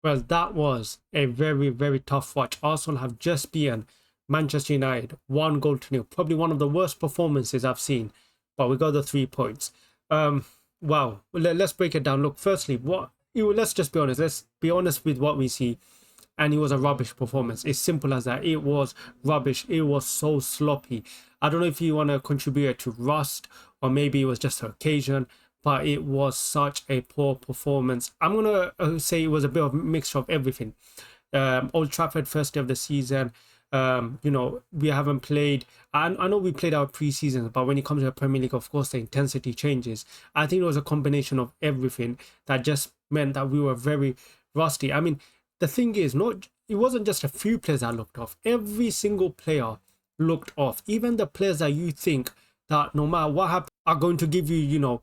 Well, that was a very, very tough watch. Arsenal have just beaten Manchester United 1 goal to nil. Probably one of the worst performances I've seen, but we got the 3 points. Um, wow. Let's break it down. Look, firstly, let's just be honest. Let's be honest with what we see. And it was a rubbish performance. It's simple as that. It was rubbish. It was so sloppy. I don't know if you want to contribute it to rust or maybe it was just an occasion, but it was such a poor performance. I'm gonna say it was a bit of a mixture of everything. Old Trafford, first day of the season. We haven't played. I know we played our pre-season, but when it comes to the Premier League, of course, the intensity changes. I think it was a combination of everything that just meant that we were very rusty. I mean, the thing is, not it wasn't just a few players that looked off. Every single player looked off. Even the players that you think that no matter what happens are going to give you,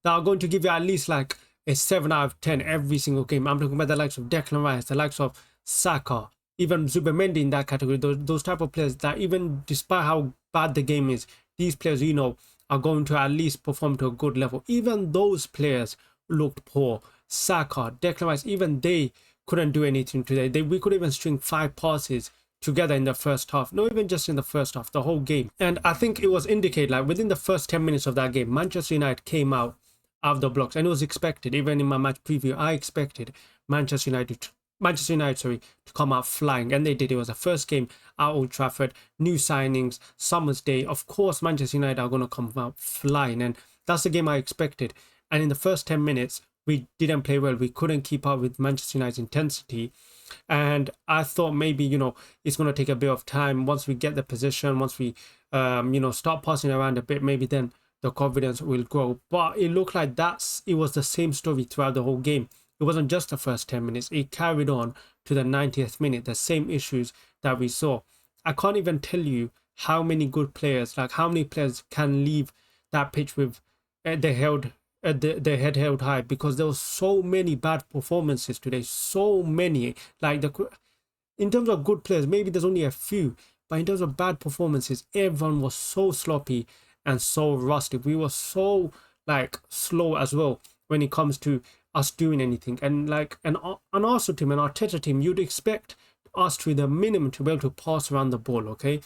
that are going to give you at least like a 7 out of 10 every single game. I'm talking about the likes of Declan Rice, the likes of Saka, even Zubimendi in that category. Those type of players that even despite how bad the game is, these players, are going to at least perform to a good level. Even those players looked poor. Saka, Declan Rice, even they couldn't do anything today. We could even string 5 passes together in the first half, not even just in the first half, the whole game. And I think it was indicated like within the first 10 minutes of that game, Manchester United came out of the blocks, and it was expected. Even in my match preview, I expected Manchester United, to come out flying, and they did. It was the first game at Old Trafford, new signings, summer's day. Of course, Manchester United are going to come out flying, and that's the game I expected. And in the first 10 minutes, we didn't play well. We couldn't keep up with Manchester United's intensity. And I thought maybe, it's going to take a bit of time. Once we get the position, once we, start passing around a bit, maybe then the confidence will grow. But it looked like it was the same story throughout the whole game. It wasn't just the first 10 minutes. It carried on to the 90th minute, the same issues that we saw. I can't even tell you how many good players, like how many players can leave that pitch with their head held high, because there was so many bad performances today. So many. In terms of good players, maybe there's only a few. But in terms of bad performances, everyone was so sloppy and so rusty. We were so slow as well when it comes to us doing anything. And an Arsenal team, an Arteta team, you'd expect us to the minimum to be able to pass around the ball, okay?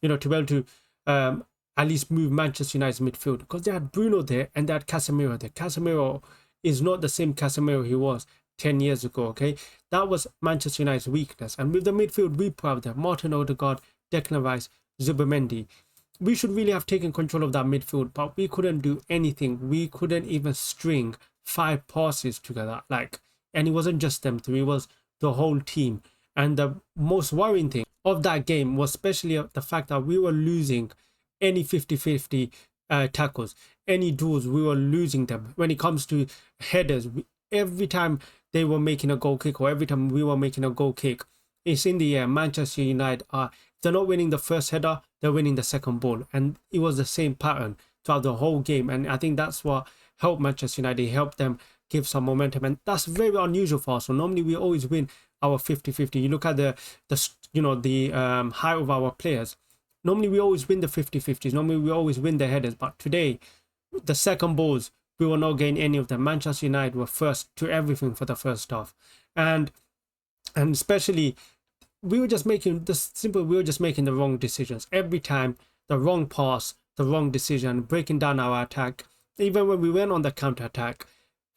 To be able to at least move Manchester United's midfield, because they had Bruno there and they had Casemiro there. Casemiro is not the same Casemiro he was 10 years ago, okay? That was Manchester United's weakness. And with the midfield we put out there, Martin Odegaard, Declan Rice, Zubimendi, we should really have taken control of that midfield, but we couldn't do anything. We couldn't even string 5 passes together. And it wasn't just them three, it was the whole team. And the most worrying thing of that game was especially the fact that we were losing any 50-50 tackles, any duels, we were losing them. When it comes to headers, every time they were making a goal kick or every time we were making a goal kick, it's in the air. Manchester United if they're not winning the first header, they're winning the second ball. And it was the same pattern throughout the whole game. And I think that's what helped Manchester United, helped them give some momentum. And that's very unusual for us. So normally we always win our 50-50. You look at the height of our players. Normally we always win the 50-50s. Normally we always win the headers. But today, the second balls, we were not getting any of them. Manchester United were first to everything for the first half. And especially, we were just making the wrong decisions. Every time, the wrong pass, the wrong decision, breaking down our attack. Even when we went on the counter-attack,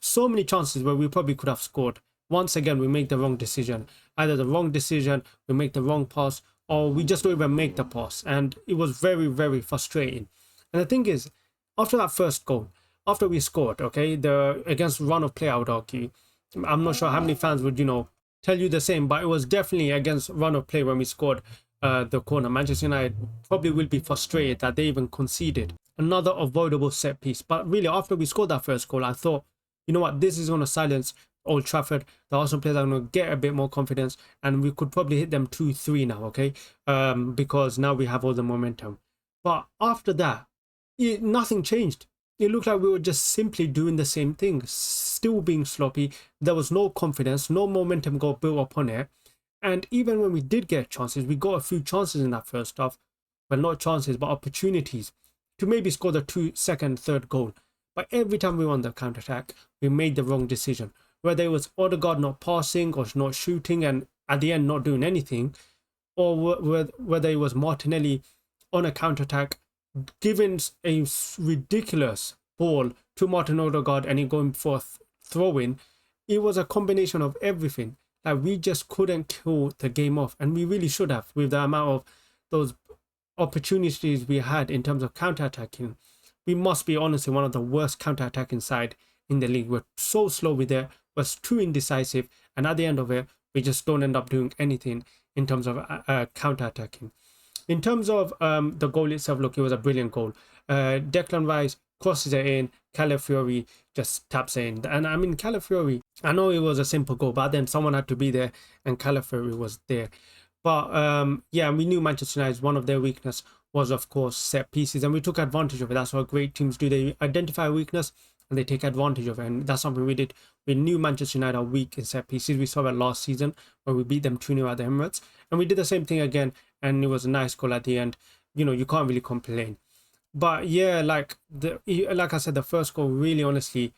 so many chances where we probably could have scored. Once again, we make the wrong decision. Either the wrong decision, we make the wrong pass, or we just don't even make the pass. And it was very, very frustrating. And the thing is, after that first goal, after we scored, okay, against run of play, I would argue. I'm not sure how many fans would, tell you the same, but it was definitely against run of play when we scored the corner. Manchester United probably will be frustrated that they even conceded another avoidable set piece. But really, after we scored that first goal, I thought, you know what, this is going to silence Old Trafford. The Arsenal players are going to get a bit more confidence, and we could probably hit them 2-3 now, okay? Because now we have all the momentum. But after that, nothing changed. It looked like we were just simply doing the same thing, still being sloppy. There was no confidence, no momentum got built upon it. And even when we did get chances, we got a few chances in that first half. Well, not chances, but opportunities to maybe score the second, third goal. But every time we won the counter-attack, we made the wrong decision. whether it was Odegaard not passing or not shooting and at the end not doing anything, or whether it was Martinelli on a counter-attack, giving a ridiculous ball to Martin Odegaard and he going for a throw-in. It was a combination of everything. Like, we just couldn't kill the game off, and we really should have, with the amount of those opportunities we had in terms of counter-attacking. We must be honestly one of the worst counter-attacking side in the league. We're so slow with it, we're too indecisive, and at the end of it, we just don't end up doing anything in terms of counter-attacking. In terms of the goal itself, look, it was a brilliant goal. Declan Rice crosses it in, Calafiori just taps it in. And I mean, Calafiori, I know it was a simple goal, but then someone had to be there, and Calafiori was there. But yeah, we knew Manchester United's one of their weakness was, of course, set pieces, and we took advantage of it. That's what great teams do. They identify a weakness and they take advantage of it, and that's something we did. We knew Manchester United are weak in set pieces. We saw that last season where we beat them 2-0 at the Emirates, and we did the same thing again, and it was a nice goal at the end. You know, you can't really complain. But yeah, like I said, the first goal really honestly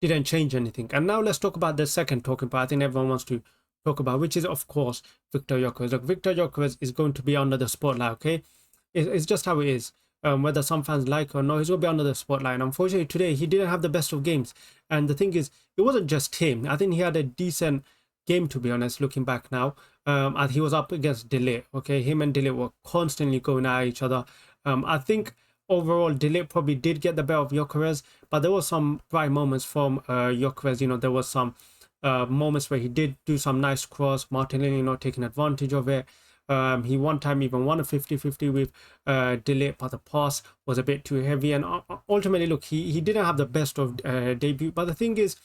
didn't change anything. And now let's talk about the second talking part I think everyone wants to talk about, which is, of course, Victor Gyökeres. Look, Victor Gyökeres is going to be under the spotlight, okay? It's just how it is. Whether some fans like it or not, he's going to be under the spotlight. And unfortunately, today, he didn't have the best of games. And the thing is, it wasn't just him. I think he had a decent game, to be honest, looking back now. And he was up against De Ligt, okay? Him and De Ligt were constantly going at each other. I think overall, De Ligt probably did get the better of Gyökeres, but there were some bright moments from Gyökeres. You know, there was some moments where he did do some nice cross, Martinelli not taking advantage of it. He one time even won a 50-50 with De Ligt, but the pass was a bit too heavy. And ultimately, look, he didn't have the best of debut. But the thing is,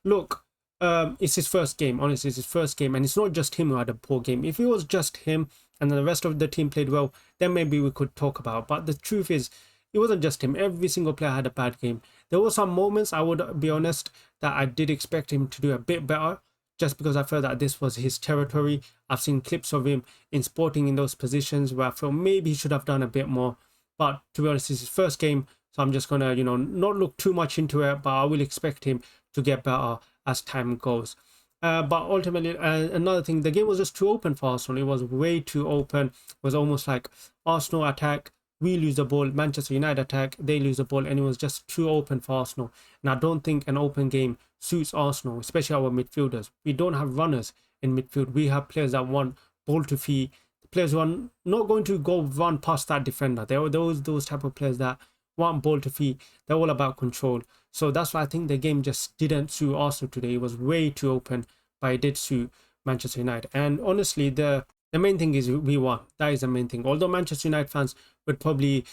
look, it's his first game. Honestly, it's his first game. And it's not just him who had a poor game. If it was just him and the rest of the team played well, then maybe we could talk about. But the truth is, it wasn't just him. Every single player had a bad game. There were some moments, I would be honest, that I did expect him to do a bit better, just because I felt that this was his territory. I've seen clips of him in Sporting in those positions where I felt maybe he should have done a bit more. But to be honest, it's his first game, so I'm just going to, you know, not look too much into it, but I will expect him to get better as time goes. But ultimately, another thing, the game was just too open for Arsenal. It was way too open. It was almost like Arsenal attack, we lose the ball, Manchester United attack, they lose the ball, and it was just too open for Arsenal. And I don't think an open game suits Arsenal, especially our midfielders. We don't have runners in midfield. We have players that want ball to feet, players who are not going to go run past that defender. They are those type of players that want ball to feet. They're all about control. So that's why I think the game just didn't suit Arsenal today. It was way too open, but it did suit Manchester United. And honestly, the main thing is we won. That is the main thing. Although Manchester United fans would probably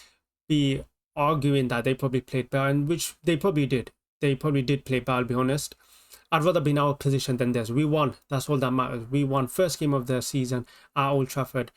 be arguing that they probably played better, and which they probably did. They probably did play better, I'll be honest. I'd rather be in our position than theirs. We won. That's all that matters. We won first game of the season at Old Trafford.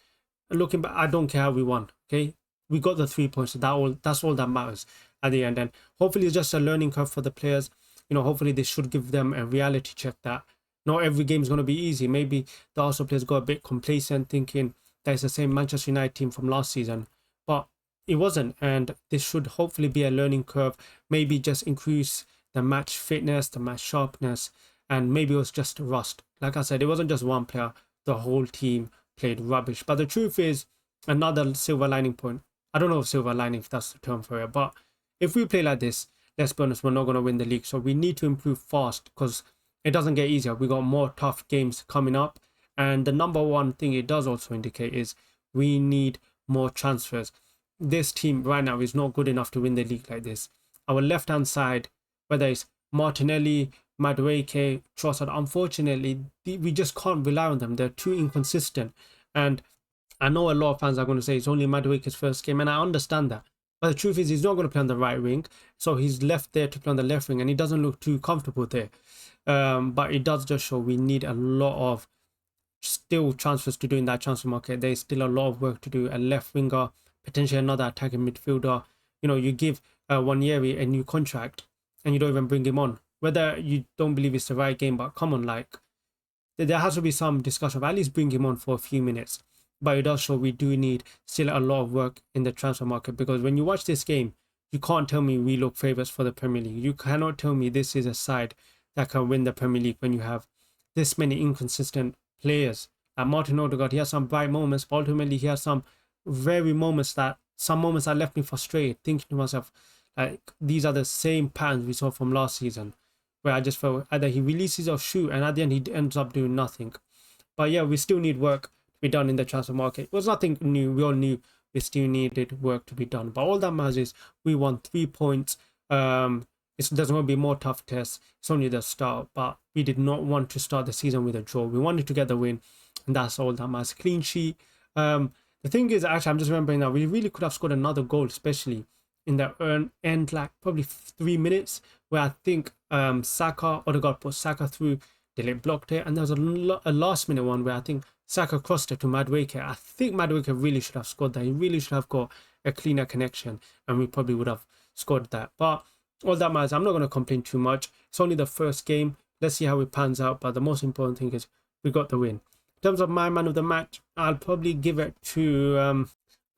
Looking back, I don't care how we won. Okay, we got the 3 points. That's all that matters at the end. And hopefully, it's just a learning curve for the players. You know, hopefully this should give them a reality check that not every game is going to be easy. Maybe the Arsenal players got a bit complacent, thinking that it's the same Manchester United team from last season, but it wasn't. And this should hopefully be a learning curve. Maybe just increase the match fitness, the match sharpness, and maybe it was just rust. Like I said, it wasn't just one player. The whole team played rubbish. But the truth is, another silver lining point. I don't know if silver lining, if that's the term for it, but if we play like this, let's be honest, we're not going to win the league. So we need to improve fast, because it doesn't get easier. We got more tough games coming up. And the number one thing it does also indicate is we need more transfers. This team right now is not good enough to win the league like this. Our left-hand side, whether it's Martinelli, Madueke, Trossard, unfortunately, we just can't rely on them. They're too inconsistent. And I know a lot of fans are going to say it's only Madueke's first game, and I understand that. But the truth is, he's not going to play on the right wing. So he's left there to play on the left wing, and he doesn't look too comfortable there. But it does just show we need a lot of still transfers to do in that transfer market. There's still a lot of work to do. A left winger, potentially another attacking midfielder. You know, you give Wanyeri a new contract and you don't even bring him on. Whether you don't believe it's the right game, but come on, like, there has to be some discussion of at least bring him on for a few minutes. But it does show we do need still a lot of work in the transfer market, because when you watch this game, you can't tell me we look favourites for the Premier League. You cannot tell me this is a side that can win the Premier League when you have this many inconsistent players. Martin Odegaard, he has some bright moments, but ultimately he has some some moments that left me frustrated, thinking to myself, like, these are the same patterns we saw from last season, where I just felt either he releases or shoot, and at the end he ends up doing nothing. But yeah, we still need work to be done in the transfer market. It was nothing new. We all knew we still needed work to be done. But all that matters is we won 3 points. There's going to be more tough tests. It's only the start, but we did not want to start the season with a draw. We wanted to get the win, and that's all that matters. Clean sheet. The thing is, actually, I'm just remembering now, we really could have scored another goal, especially in the end, like probably 3 minutes, where I think Odegaard put Saka through, they blocked it, and there was a last minute one where I think Saka crossed it to Madueke. I think Madueke really should have scored that. He really should have got a cleaner connection, and we probably would have scored that. But all that matters, I'm not going to complain too much. It's only the first game. Let's see how it pans out. But the most important thing is we got the win. In terms of my man of the match, I'll probably give it to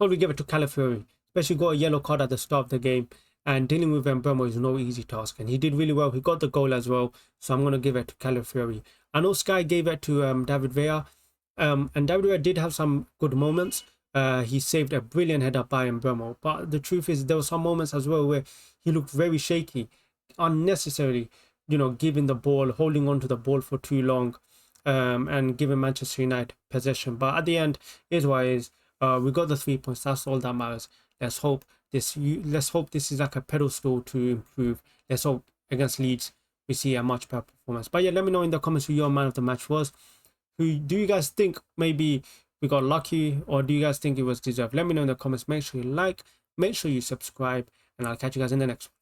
Calafiori. Especially got a yellow card at the start of the game, and dealing with Mbeumo is no easy task, and he did really well. He got the goal as well, so I'm going to give it to Calafiori. I know Sky gave it to David Villa, and David Villa did have some good moments. He saved a brilliant header by Mbeumo, but the truth is there were some moments as well where he looked very shaky, unnecessarily, giving the ball, holding on to the ball for too long, and giving Manchester United possession. But at the end, is what it is. We got the 3 points. That's all that matters. Let's hope this is like a pedestal to improve. Let's hope against Leeds we see a much better performance. But yeah, let me know in the comments who your man of the match was. Who do you guys think maybe we got lucky, or do you guys think it was deserved? Let me know in the comments. Make sure you like, make sure you subscribe, and I'll catch you guys in the next one.